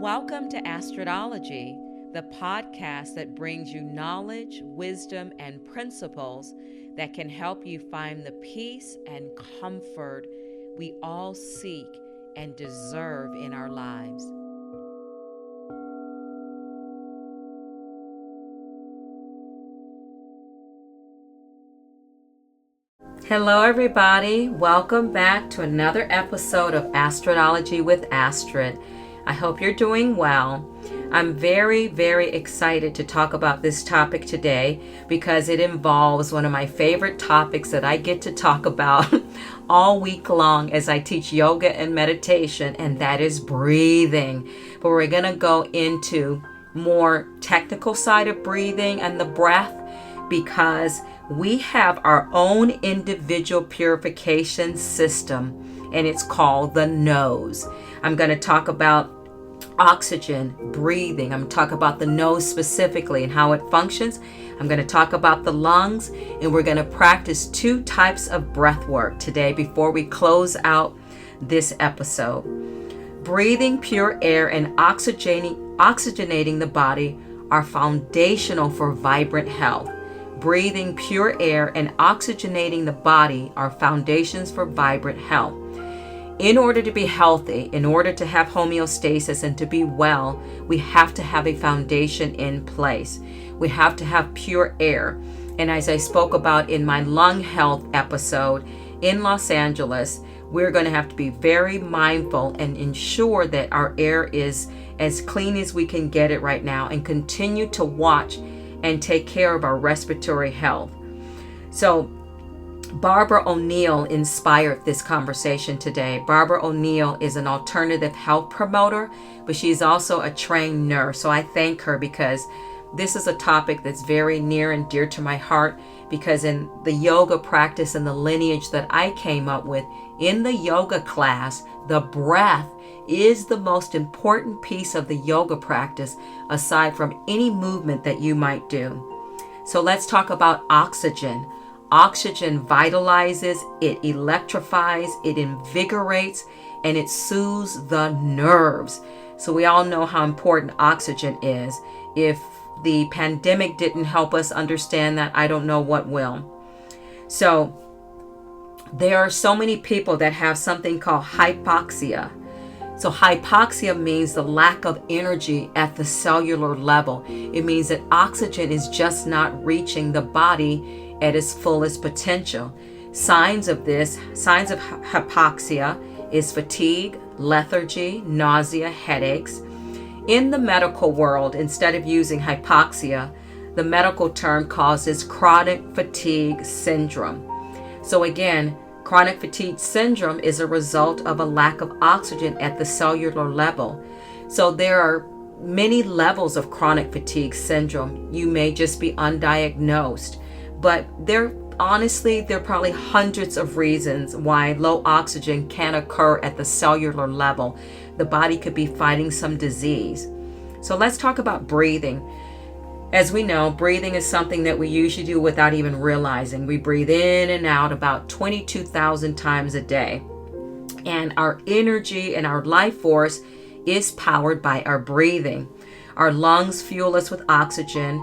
Welcome to Astrodology, the podcast that brings you knowledge, wisdom, and principles that can help you find the peace and comfort we all seek and deserve in our lives. Hello everybody, welcome back to another episode of Astrodology with Astrid. I hope you're doing well. I'm very excited to talk about this topic today because it involves one of my favorite topics that I get to talk about all week long as I teach yoga and meditation, and that is breathing. But we're going to go into more technical side of breathing and the breath because we have our own individual purification system, and it's called the nose. I'm going to talk about oxygen, breathing. I'm going to talk about the nose specifically and how it functions. I'm going to talk about the lungs, and we're going to practice two types of breath work today before we close out this episode. Breathing pure air and oxygenating the body are foundational for vibrant health. Breathing pure air and oxygenating the body are foundations for vibrant health. In order to be healthy, in order to have homeostasis and to be well, we have to have a foundation in place. We have to have pure air. And as I spoke about in my lung health episode in Los Angeles, we're going to have to be very mindful and ensure that our air is as clean as we can get it right now and continue to watch and take care of our respiratory health. So Barbara O'Neill inspired this conversation today. Barbara O'Neill is an alternative health promoter, but she's also a trained nurse. So I thank her because this is a topic that's very near and dear to my heart, because in the yoga practice and the lineage that I came up with in the yoga class, the breath is the most important piece of the yoga practice aside from any movement that you might do. So let's talk about oxygen. Oxygen vitalizes, it electrifies, it invigorates, and it soothes the nerves. So we all know how important oxygen is. If the pandemic didn't help us understand that, I don't know what will. So there are so many people that have something called hypoxia. So hypoxia means the lack of energy at the cellular level. It means that oxygen is just not reaching the body at its fullest potential. Signs of hypoxia is fatigue, lethargy, nausea, headaches. In the medical world, instead of using hypoxia, the medical term calls this chronic fatigue syndrome. So again, chronic fatigue syndrome is a result of a lack of oxygen at the cellular level. So there are many levels of chronic fatigue syndrome. You may just be undiagnosed, but there are probably hundreds of reasons why low oxygen can occur at the cellular level. The body could be fighting some disease. So let's talk about breathing. As we know, breathing is something that we usually do without even realizing. We breathe in and out about 22,000 times a day. And our energy and our life force is powered by our breathing. Our lungs fuel us with oxygen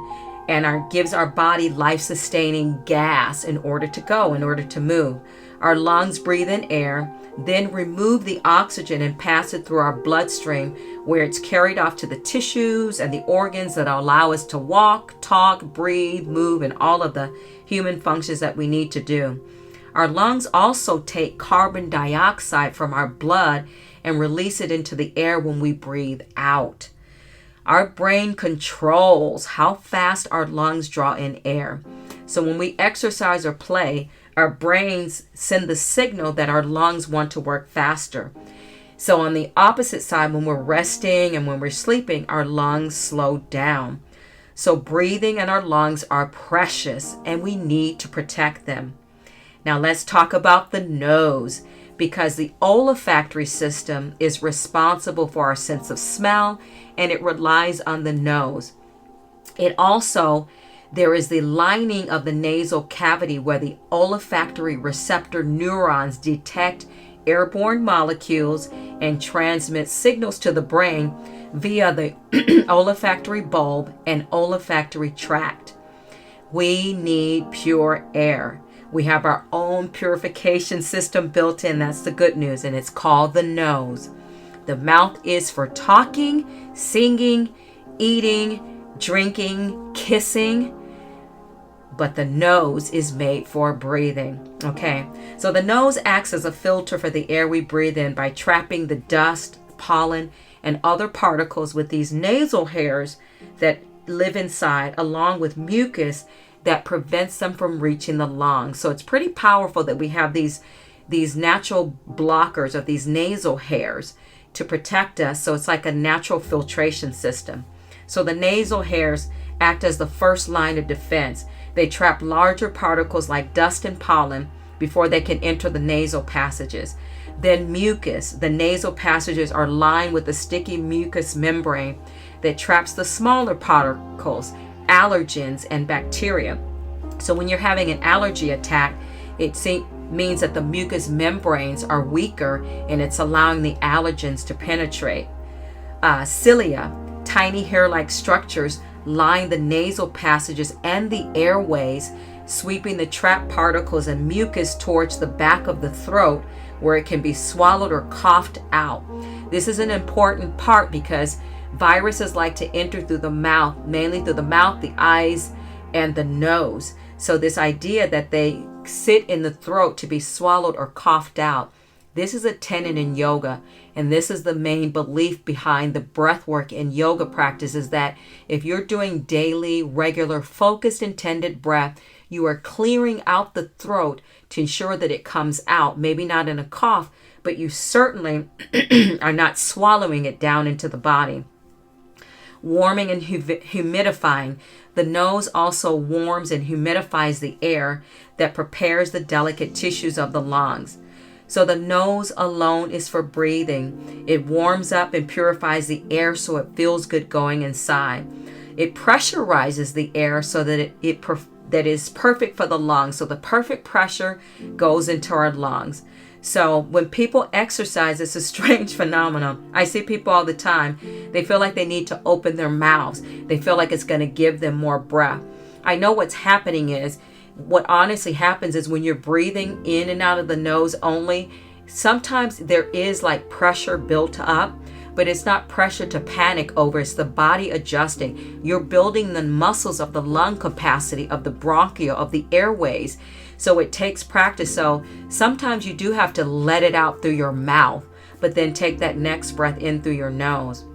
and gives our body life-sustaining gas in order to move. Our lungs breathe in air, then remove the oxygen and pass it through our bloodstream, where it's carried off to the tissues and the organs that allow us to walk, talk, breathe, move, and all of the human functions that we need to do. Our lungs also take carbon dioxide from our blood and release it into the air when we breathe out. Our brain controls how fast our lungs draw in air. So when we exercise or play, our brains send the signal that our lungs want to work faster. So on the opposite side, when we're resting and when we're sleeping, our lungs slow down. So breathing and our lungs are precious and we need to protect them. Now let's talk about the nose, because the olfactory system is responsible for our sense of smell and it relies on the nose. There is the lining of the nasal cavity where the olfactory receptor neurons detect airborne molecules and transmit signals to the brain via the olfactory bulb and olfactory tract. We need pure air. We have our own purification system built in. That's the good news, and it's called the nose. The mouth is for talking, singing, eating, drinking, kissing, but the nose is made for breathing. Okay, so the nose acts as a filter for the air we breathe in by trapping the dust, pollen, and other particles with these nasal hairs that live inside, along with mucus that prevents them from reaching the lungs. So it's pretty powerful that we have these natural blockers of these nasal hairs to protect us. So it's like a natural filtration system. So the nasal hairs act as the first line of defense. They trap larger particles like dust and pollen before they can enter the nasal passages. Then mucus. The nasal passages are lined with a sticky mucous membrane that traps the smaller particles, allergens, and bacteria. So when you're having an allergy attack, it means that the mucous membranes are weaker and it's allowing the allergens to penetrate. Cilia, tiny hair-like structures, line the nasal passages and the airways, sweeping the trapped particles and mucus towards the back of the throat where it can be swallowed or coughed out. This is an important part because viruses like to enter through the mouth, mainly through the mouth, the eyes, and the nose. So this idea that they sit in the throat to be swallowed or coughed out, this is a tenet in yoga, and this is the main belief behind the breath work in yoga practice, is that if you're doing daily, regular, focused, intended breath, you are clearing out the throat to ensure that it comes out, maybe not in a cough, but you certainly are not swallowing it down into the body. Warming and humidifying. The nose also warms and humidifies the air that prepares the delicate tissues of the lungs. So the nose alone is for breathing. It warms up and purifies the air so it feels good going inside. It pressurizes the air so that that is perfect for the lungs. So the perfect pressure goes into our lungs. So when people exercise, it's a strange phenomenon. I see people all the time. They feel like they need to open their mouths. They feel like it's going to give them more breath. I know what's happening is, what honestly happens is when you're breathing in and out of the nose only, sometimes there is like pressure built up, but it's not pressure to panic over. It's the body adjusting. You're building the muscles of the lung capacity, of the bronchial, of the airways. So it takes practice. So sometimes you do have to let it out through your mouth, but then take that next breath in through your nose.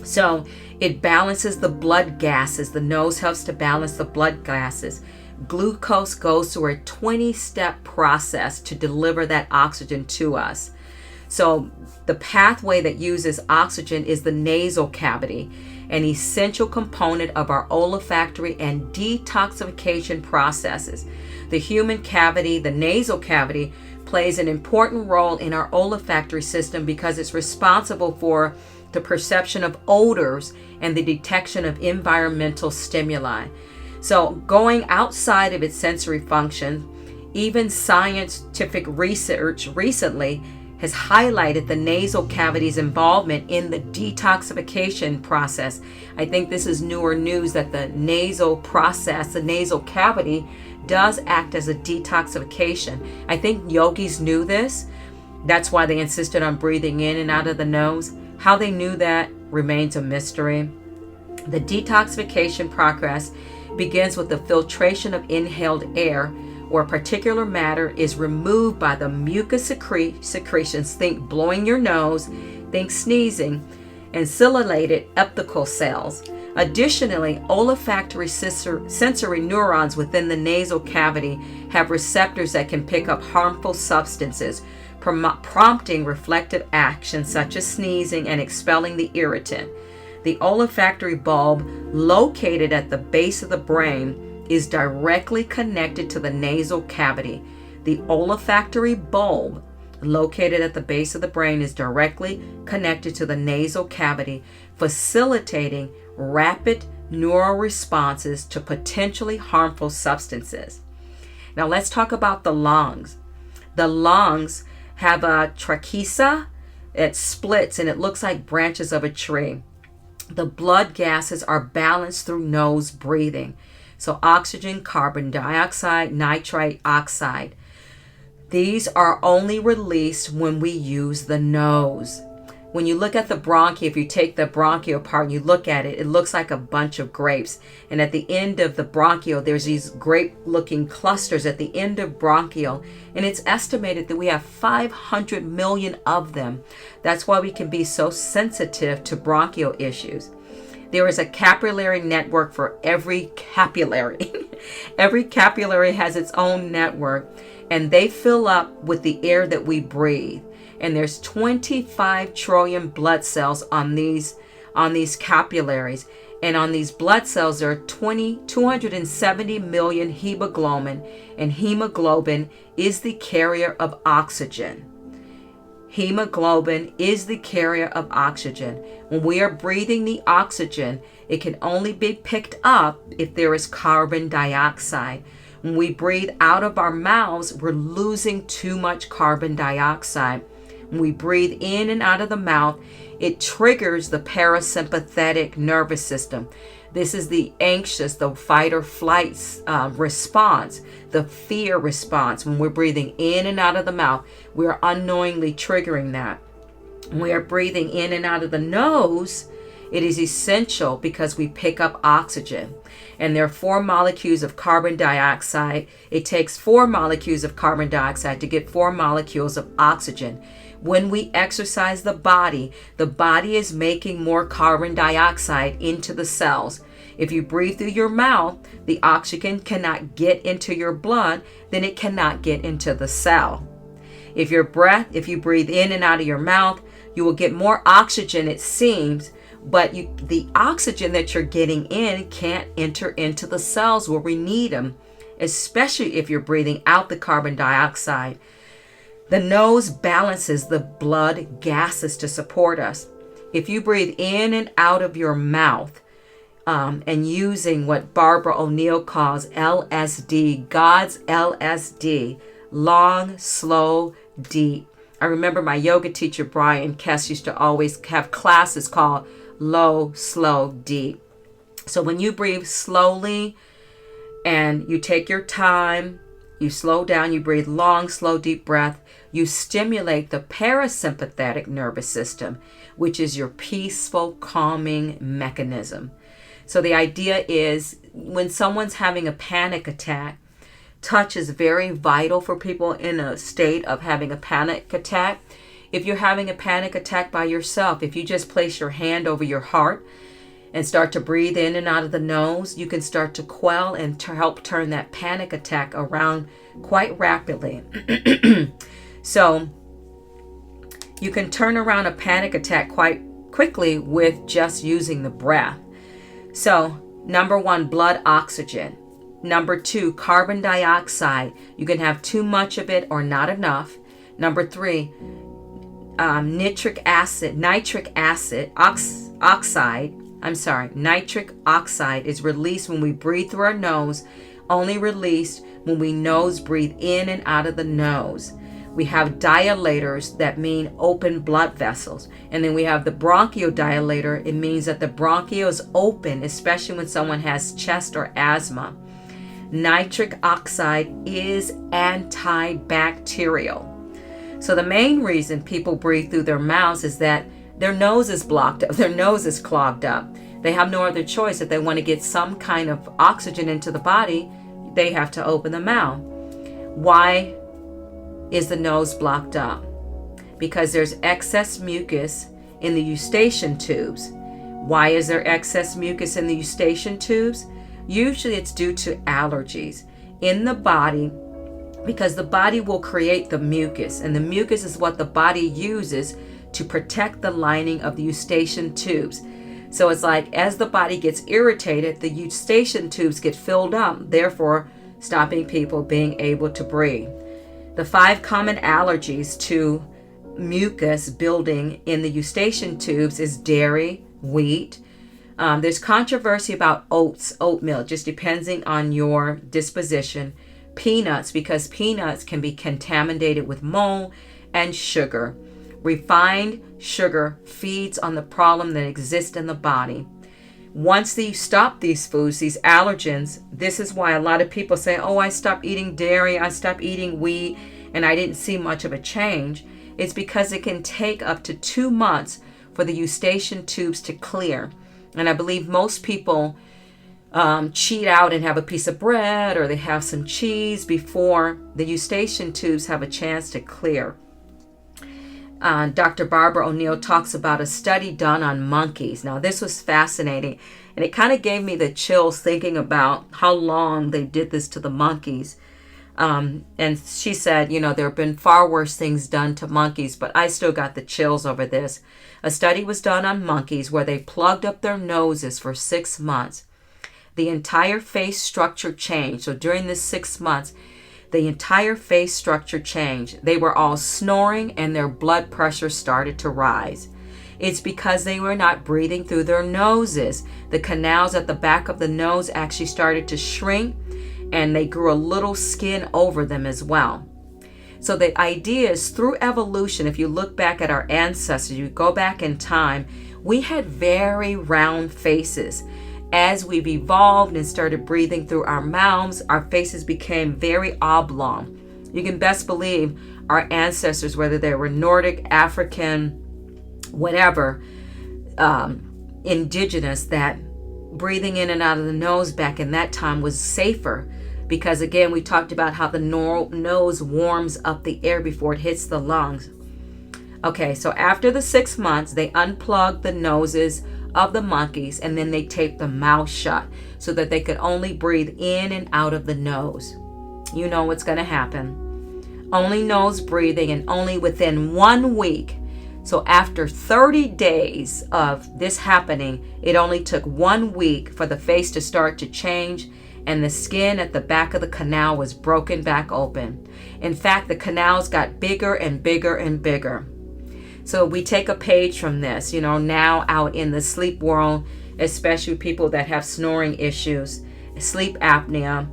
So it balances the blood gases. The nose helps to balance the blood gases. Glucose goes through a 20-step process to deliver that oxygen to us. So the pathway that uses oxygen is the nasal cavity, an essential component of our olfactory and detoxification processes. The human cavity, the nasal cavity, plays an important role in our olfactory system because it's responsible for the perception of odors and the detection of environmental stimuli. So going outside of its sensory function, even scientific research recently has highlighted the nasal cavity's involvement in the detoxification process. I think this is newer news that the nasal process, the nasal cavity, does act as a detoxification. I think yogis knew this. That's why they insisted on breathing in and out of the nose. How they knew that remains a mystery. The detoxification progress begins with the filtration of inhaled air, where particular matter is removed by the mucus secretions, think blowing your nose, think sneezing, and ciliated epithelial cells. Additionally, olfactory sensory neurons within the nasal cavity have receptors that can pick up harmful substances, prompting reflective action such as sneezing and expelling the irritant. The olfactory bulb, located at the base of the brain, is directly connected to the nasal cavity. The olfactory bulb, located at the base of the brain, is directly connected to the nasal cavity, facilitating rapid neural responses to potentially harmful substances. Now let's talk about the lungs. The lungs have a trachea. It splits and it looks like branches of a tree. The blood gases are balanced through nose breathing. So oxygen, carbon dioxide, nitrite oxide. These are only released when we use the nose. When you look at the bronchi, if you take the bronchial apart and you look at it, it looks like a bunch of grapes. And at the end of the bronchial, there's these grape-looking clusters at the end of bronchial. And it's estimated that we have 500 million of them. That's why we can be so sensitive to bronchial issues. There is a capillary network for every capillary. Every capillary has its own network, and they fill up with the air that we breathe. And there's 25 trillion blood cells on these capillaries. And on these blood cells, there are 270 million hemoglobin, and hemoglobin is the carrier of oxygen. Hemoglobin is the carrier of oxygen. When we are breathing the oxygen, it can only be picked up if there is carbon dioxide. When we breathe out of our mouths, we're losing too much carbon dioxide. When we breathe in and out of the mouth, it triggers the parasympathetic nervous system. This is the anxious, the fight or flight response, the fear response. When we're breathing in and out of the mouth, we are unknowingly triggering that. When we are breathing in and out of the nose, it is essential because we pick up oxygen. And there are 4 molecules of carbon dioxide. It takes 4 molecules of carbon dioxide to get 4 molecules of oxygen. When we exercise the body is making more carbon dioxide into the cells. If you breathe through your mouth, the oxygen cannot get into your blood, then it cannot get into the cell. If you breathe in and out of your mouth, you will get more oxygen, it seems, but the oxygen that you're getting in can't enter into the cells where we need them, especially if you're breathing out the carbon dioxide. The nose balances the blood gases to support us. If you breathe in and out of your mouth, and using what Barbara O'Neill calls LSD, God's LSD, long, slow, deep. I remember my yoga teacher, Brian Kess, used to always have classes called low, slow, deep. So when you breathe slowly and you take your time, you slow down, you breathe long, slow, deep breath, you stimulate the parasympathetic nervous system, which is your peaceful, calming mechanism. So the idea is when someone's having a panic attack, touch is very vital for people in a state of having a panic attack. If you're having a panic attack by yourself, if you just place your hand over your heart and start to breathe in and out of the nose, you can start to quell and to help turn that panic attack around quite rapidly. So you can turn around a panic attack quite quickly with just using the breath. So, number 1, blood oxygen. Number 2, carbon dioxide. You can have too much of it or not enough. Number 3, nitric oxide is released when we breathe through our nose, only released when we nose breathe in and out of the nose. We have dilators that mean open blood vessels. And then we have the bronchodilator. It means that the bronchiole is open, especially when someone has chest or asthma. Nitric oxide is antibacterial. So the main reason people breathe through their mouths is that their nose is blocked up, their nose is clogged up. They have no other choice. If they want to get some kind of oxygen into the body, they have to open the mouth. Why is the nose blocked up? Because there's excess mucus in the eustachian tubes. Why is there excess mucus in the eustachian tubes? Usually it's due to allergies in the body, because the body will create the mucus, and the mucus is what the body uses to protect the lining of the eustachian tubes. So it's like as the body gets irritated, the eustachian tubes get filled up, therefore stopping people being able to breathe. The 5 common allergies to mucus building in the eustachian tubes is dairy, wheat. There's controversy about oatmeal, just depending on your disposition. Peanuts, because peanuts can be contaminated with mold, and sugar. Refined sugar feeds on the problem that exists in the body. Once you stop these foods, these allergens, this is why a lot of people say, oh, I stopped eating dairy, I stopped eating wheat, and I didn't see much of a change. It's because it can take up to 2 months for the eustachian tubes to clear. And I believe most people cheat out and have a piece of bread or they have some cheese before the eustachian tubes have a chance to clear. Dr. Barbara O'Neill talks about a study done on monkeys. Now, this was fascinating, and it kind of gave me the chills thinking about how long they did this to the monkeys. And she said, there have been far worse things done to monkeys, but I still got the chills over this. A study was done on monkeys where they plugged up their noses for 6 months. The entire face structure changed. So during this 6 months, the entire face structure changed. They were all snoring and their blood pressure started to rise. It's because they were not breathing through their noses. The canals at the back of the nose actually started to shrink, and they grew a little skin over them as well. So the idea is, through evolution, if you look back at our ancestors, you go back in time, we had very round faces. As we've evolved and started breathing through our mouths, our faces became very oblong. You can best believe our ancestors, whether they were Nordic, African, whatever, indigenous, that breathing in and out of the nose back in that time was safer. Because again, we talked about how the nose warms up the air before it hits the lungs. Okay, so after the 6 months, they unplugged the noses of the monkeys, and then they taped the mouth shut so that they could only breathe in and out of the nose. You know what's going to happen. Only nose breathing, and only within 1 week. So after 30 days of this happening, it only took 1 week for the face to start to change, and the skin at the back of the canal was broken back open. In fact, the canals got bigger and bigger and bigger. So we take a page from this, now out in the sleep world, especially people that have snoring issues, sleep apnea,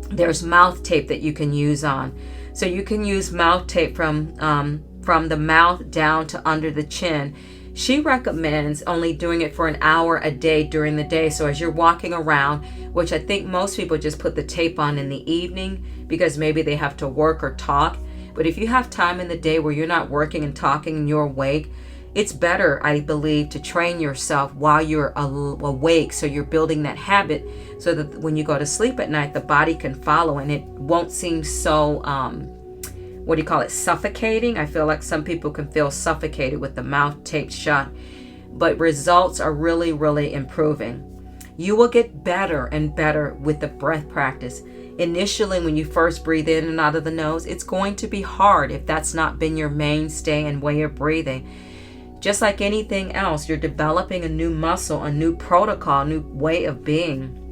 there's mouth tape that you can use on. So you can use mouth tape from the mouth down to under the chin. She recommends only doing it for an hour a day during the day. So as you're walking around, which I think most people just put the tape on in the evening because maybe they have to work or talk. But if you have time in the day where you're not working and talking and you're awake, it's better, I believe, to train yourself while you're awake. So you're building that habit so that when you go to sleep at night, the body can follow and it won't seem so, suffocating. I feel like some people can feel suffocated with the mouth taped shut. But results are really, really improving. You will get better and better with the breath practice. Initially, when you first breathe in and out of the nose, it's going to be hard if that's not been your mainstay and way of breathing. Just like anything else, you're developing a new muscle, a new protocol, a new way of being.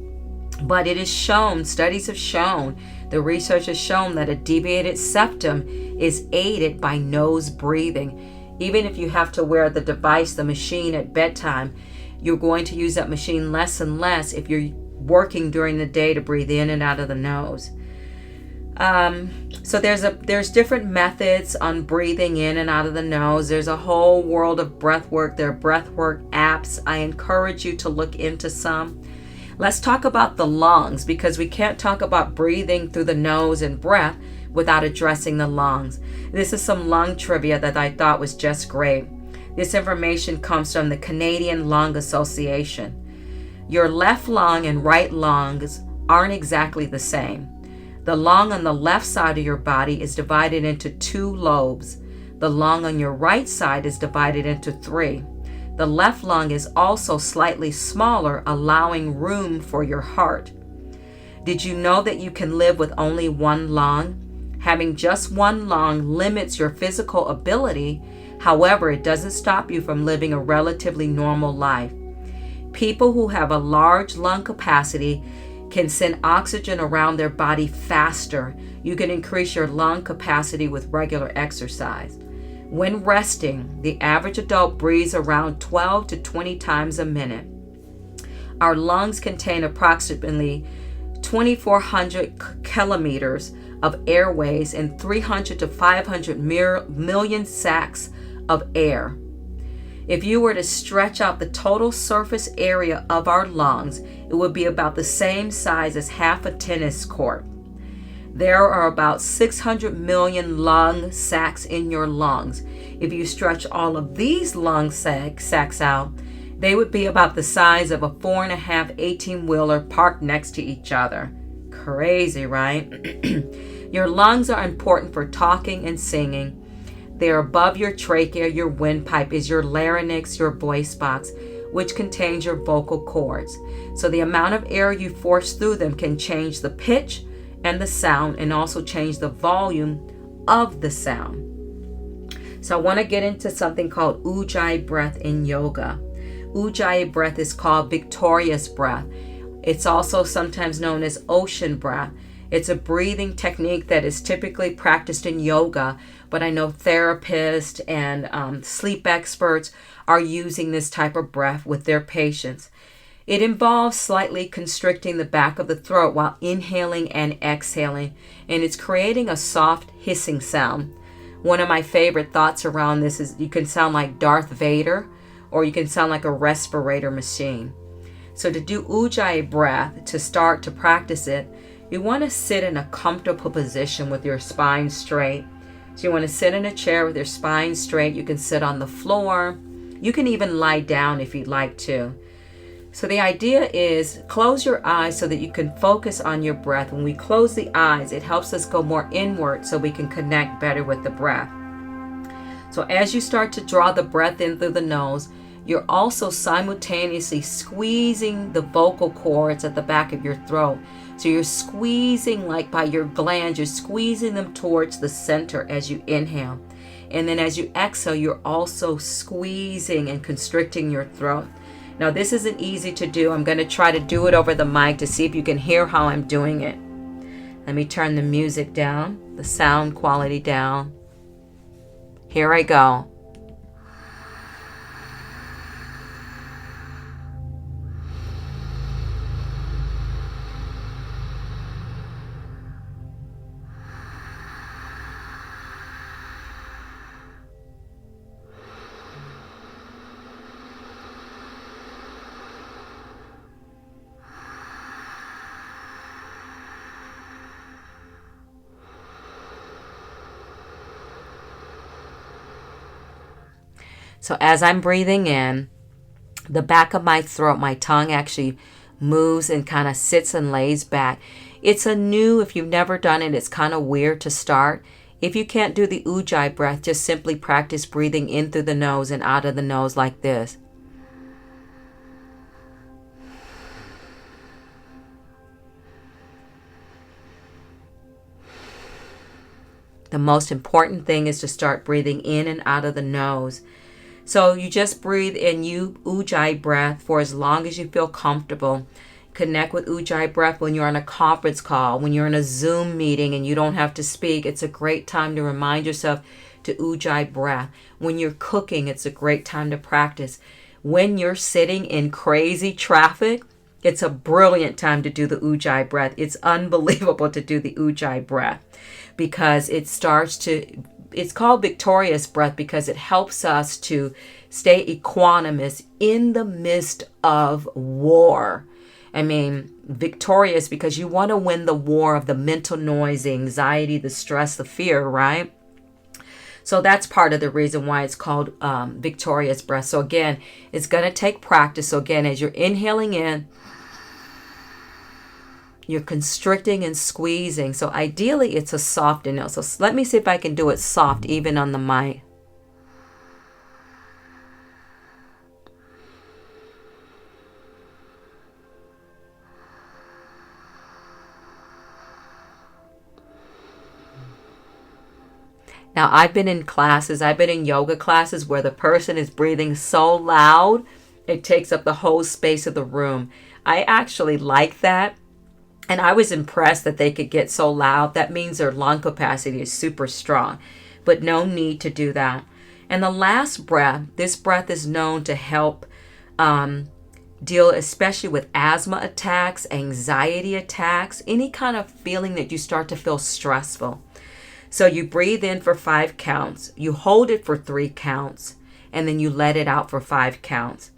But it is shown, studies have shown, the research has shown that a deviated septum is aided by nose breathing. Even if you have to wear the device, the machine at bedtime, you're going to use that machine less and less if you're working during the day to breathe in and out of the nose. So there's different methods on breathing in and out of the nose. There's a whole world of breath work. There are breath work apps. I encourage you to look into some. Let's talk about the lungs, because we can't talk about breathing through the nose and breath without addressing the lungs. This is some lung trivia that I thought was just great. This information comes from the Canadian Lung Association. Your left lung and right lungs aren't exactly the same. The lung on the left side of your body is divided into 2 lobes. The lung on your right side is divided into 3. The left lung is also slightly smaller, allowing room for your heart. Did you know that you can live with only 1 lung? Having just 1 lung limits your physical ability. However, it doesn't stop you from living a relatively normal life. People who have a large lung capacity can send oxygen around their body faster. You can increase your lung capacity with regular exercise. When resting, the average adult breathes around 12 to 20 times a minute. Our lungs contain approximately 2,400 kilometers of airways and 300 to 500 million sacs of air. If you were to stretch out the total surface area of our lungs, it would be about the same size as half a tennis court. There are about 600 million lung sacs in your lungs. If you stretch all of these lung sacs out, they would be about the size of a 4.5 18-wheeler parked next to each other. Crazy, right? Your lungs are important for talking and singing. They are above your trachea. Your windpipe is your larynx, your voice box, which contains your vocal cords. So the amount of air you force through them can change the pitch and the sound, and also change the volume of the sound. So I want to get into something called Ujjayi breath in yoga. Ujjayi breath is called victorious breath. It's also sometimes known as ocean breath. It's a breathing technique that is typically practiced in yoga, but I know therapists and sleep experts are using this type of breath with their patients. It involves slightly constricting the back of the throat while inhaling and exhaling, and it's creating a soft hissing sound. One of my favorite thoughts around this is you can sound like Darth Vader, or you can sound like a respirator machine. So to do Ujjayi breath, to start to practice it, you want to sit in a comfortable position with your spine straight. So you want to sit in a chair with your spine straight. You can sit on the floor. You can even lie down if you'd like to. So the idea is close your eyes so that you can focus on your breath. When we close the eyes, it helps us go more inward so we can connect better with the breath. So as you start to draw the breath in through the nose, you're also simultaneously squeezing the vocal cords at the back of your throat. So you're squeezing like by your glands, you're squeezing them towards the center as you inhale. And then as you exhale, you're also squeezing and constricting your throat. Now this isn't easy to do. I'm going to try to do it over the mic to see if you can hear how I'm doing it. Let me turn the music down, the sound quality down. Here I go. So as I'm breathing in, the back of my throat, my tongue actually moves and kind of sits and lays back. It's if you've never done it, it's kind of weird to start. If you can't do the Ujjayi breath, just simply practice breathing in through the nose and out of the nose like this. The most important thing is to start breathing in and out of the nose. So you just breathe in Ujjayi breath for as long as you feel comfortable. Connect with Ujjayi breath when you're on a conference call, when you're in a Zoom meeting and you don't have to speak. It's a great time to remind yourself to Ujjayi breath. When you're cooking, it's a great time to practice. When you're sitting in crazy traffic, it's a brilliant time to do the Ujjayi breath. It's unbelievable to do the Ujjayi breath because it's called victorious breath because it helps us to stay equanimous in the midst of war. I mean, victorious because you want to win the war of the mental noise, the anxiety, the stress, the fear, right? So that's part of the reason why it's called victorious breath. So again, it's going to take practice. So again, as you're inhaling in, you're constricting and squeezing. So ideally, it's a soft inhale. So let me see if I can do it soft, even on the mic. Now, I've been in yoga classes where the person is breathing so loud, it takes up the whole space of the room. I actually like that. And I was impressed that they could get so loud. That means their lung capacity is super strong, but no need to do that. And the last breath, this breath is known to help deal especially with asthma attacks, anxiety attacks, any kind of feeling that you start to feel stressful. So you breathe in for 5 counts, you hold it for 3 counts, and then you let it out for 5 counts.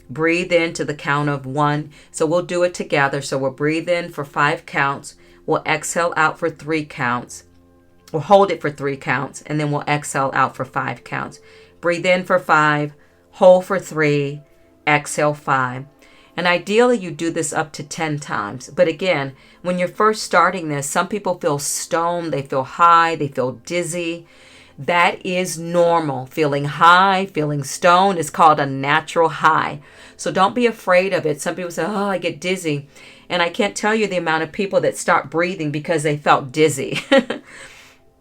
Breathe in to the count of 1. So we'll do it together. So we'll breathe in for 5 counts. We'll exhale out for 3 counts. We'll hold it for 3 counts, and then we'll exhale out for 5 counts. Breathe in for 5, hold for 3, exhale 5. And ideally, you do this up to 10 times. But again, when you're first starting this, some people feel stoned, they feel high, they feel dizzy. That is normal. Feeling high, feeling stoned is called a natural high. So don't be afraid of it. Some people say, oh, I get dizzy. And I can't tell you the amount of people that stop breathing because they felt dizzy.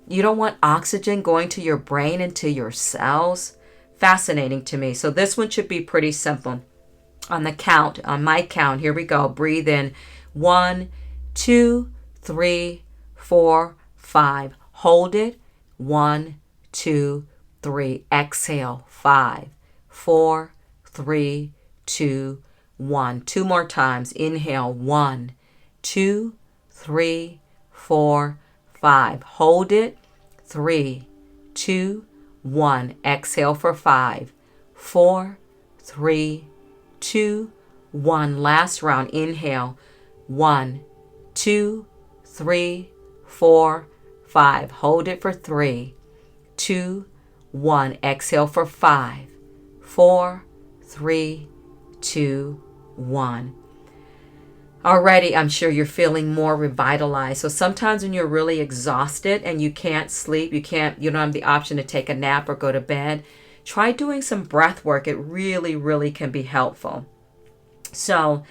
You don't want oxygen going to your brain and to your cells. Fascinating to me. So this one should be pretty simple. On my count, here we go. Breathe in 1, 2, 3, 4, 5. Hold it. 1, 2, 3. Exhale. 5, 4, 3, 2, 1. 2 more times. Inhale. 1, 2, 3, 4, 5. Hold it. 3, 2, 1. Exhale for 5, 4, 3, 2, 1. Last round. Inhale. 1, 2, 3, 4, 5. Hold it for 3, 2, 1. Exhale for 5, 4, 3, 2, 1. Already, I'm sure you're feeling more revitalized. So sometimes when you're really exhausted and you can't sleep, you don't have the option to take a nap or go to bed, try doing some breath work. It really, really can be helpful. So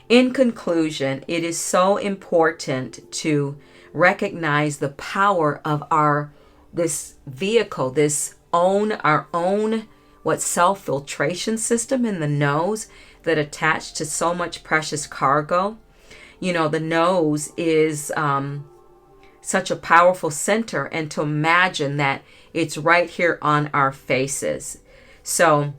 in conclusion, it is so important to recognize the power of this vehicle, our own self-filtration system in the nose that attached to so much precious cargo. You know, the nose is such a powerful center, and to imagine that it's right here on our faces. So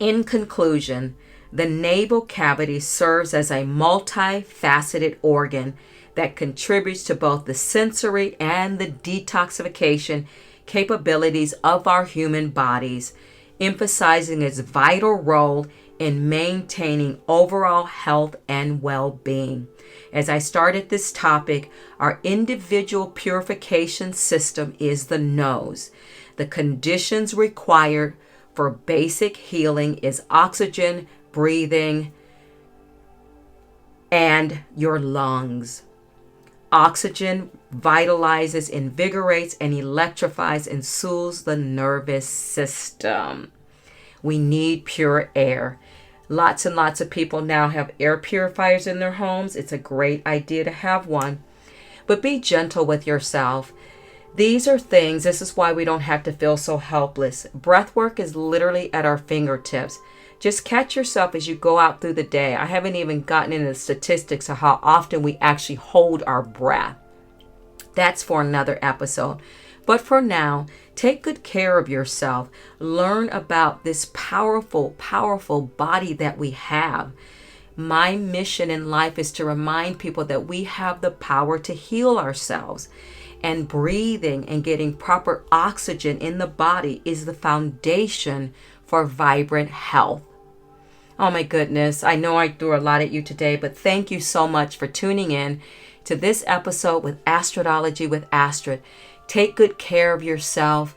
in conclusion, the nasal cavity serves as a multifaceted organ that contributes to both the sensory and the detoxification capabilities of our human bodies, emphasizing its vital role in maintaining overall health and well-being. As I started this topic, our individual purification system is the nose. The conditions required for basic healing is oxygen, breathing, and your lungs. Oxygen vitalizes, invigorates, and electrifies and soothes the nervous system. We need pure air. Lots and lots of people now have air purifiers in their homes. It's a great idea to have one. But be gentle with yourself. This is why we don't have to feel so helpless. Breath work is literally at our fingertips. Just catch yourself as you go out through the day. I haven't even gotten into the statistics of how often we actually hold our breath. That's for another episode. But for now, take good care of yourself. Learn about this powerful, powerful body that we have. My mission in life is to remind people that we have the power to heal ourselves. And breathing and getting proper oxygen in the body is the foundation for vibrant health. Oh my goodness, I know I threw a lot at you today, but thank you so much for tuning in to this episode with Astrodology with Astrid. Take good care of yourself.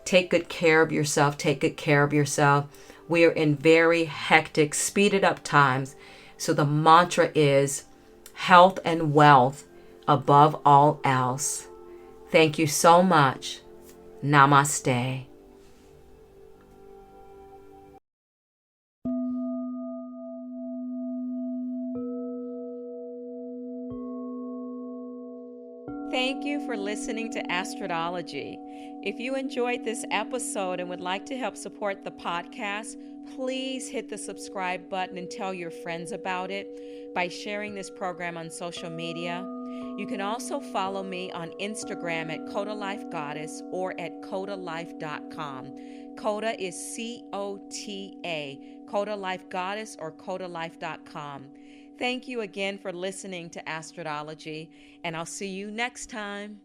Take good care of yourself. Take good care of yourself. We are in very hectic, speeded up times. So the mantra is health and wealth above all else. Thank you so much. Namaste. Thank you for listening to Astrodology. If you enjoyed this episode and would like to help support the podcast, please hit the subscribe button and tell your friends about it by sharing this program on social media. You can also follow me on Instagram at Coda Life Goddess or at codalife.com. Coda is COTA, Coda Life Goddess or codalife.com. Thank you again for listening to Astrology, and I'll see you next time.